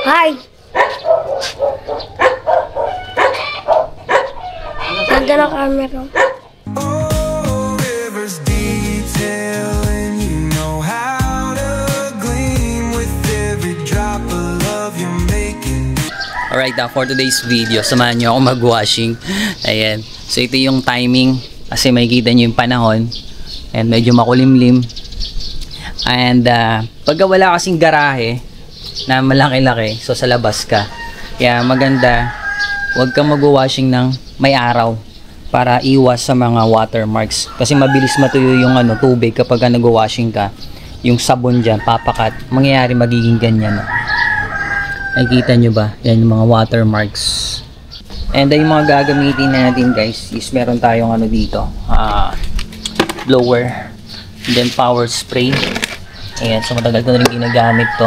Hi! Ganda ng camera. Alright, for today's video, samahan nyo ako mag-washing. Ayan. So, ito yung timing. Kasi makikita nyo yung panahon. And medyo makulimlim. And, pagka wala kasing garahe na malaki-laki, so sa labas ka. Kaya maganda, huwag kang mag-washing ng may araw para iwas sa mga watermarks. Kasi mabilis matuyo yung tubig kapag nag-washing ka. Yung sabon dyan, papakat. Mangyayari magiging ganyan. Nakikita nyo ba? Yan yung mga watermarks. And yung mga gagamitin natin guys is meron tayong dito. Blower. And then power spray. Ayan. So matagal ko na rin ginagamit to.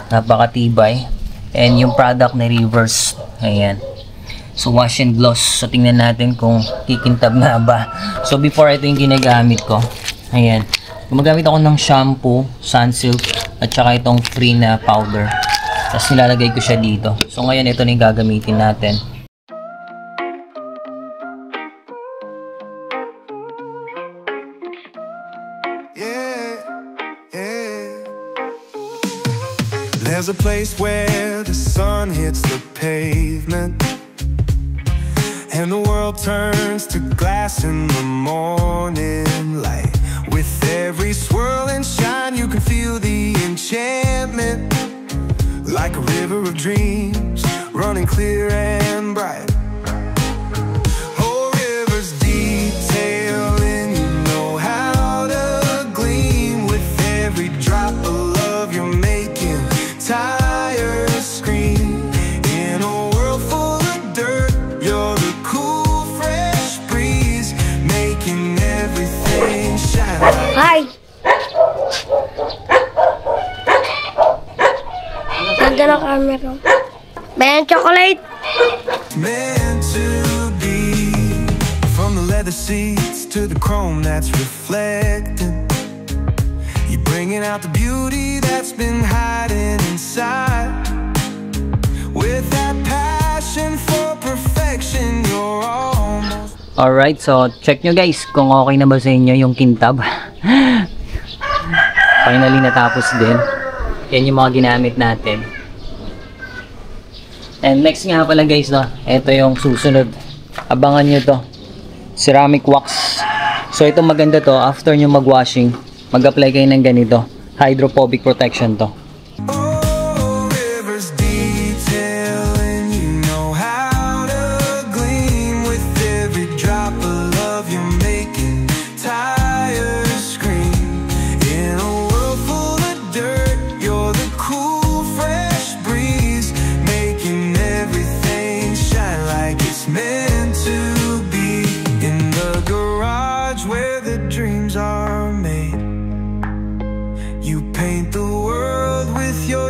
Napakatibay. And yung product na reverse. Ayan. So wash and gloss. So tingnan natin kung kikintab na ba. So before ito yung ginagamit ko. Ayan. Gumagamit ako ng shampoo, sunsilk, at saka itong free na powder. Tapos nilalagay ko siya dito. So ngayon ito na yung gagamitin natin. There's a place where the sun hits the pavement and the world turns to glass in the morning light. With every swirl and shine you can feel the enchantment. Like a river of dreams, running clear and bright. Oh, rivers detailing, you know how to gleam. With every drop of love you're making tires scream. In a world full of dirt, you're the cool, fresh breeze, making everything shine. Hi! Ganda ng camera. Bayan chocolate. Meant to be. From the leather seats to the chrome that's reflected, you're bringing out the beauty that's been hiding inside. With that passion for perfection, you're almost. Alright, so check nyo guys kung okay na ba sa inyo yung kintab. Finally natapos din. Yan yung mga ginamit natin. And next nga pala guys, ito yung susunod. Abangan nyo to. Ceramic wax. So ito maganda to. After nyo mag-washing, mag-apply kayo ng ganito. Hydrophobic protection to.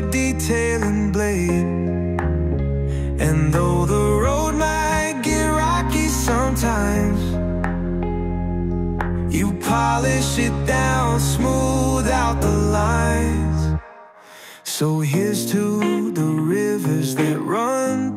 Detailing blade, and though the road might get rocky sometimes, you polish it down, smooth out the lines. So here's to the rivers that run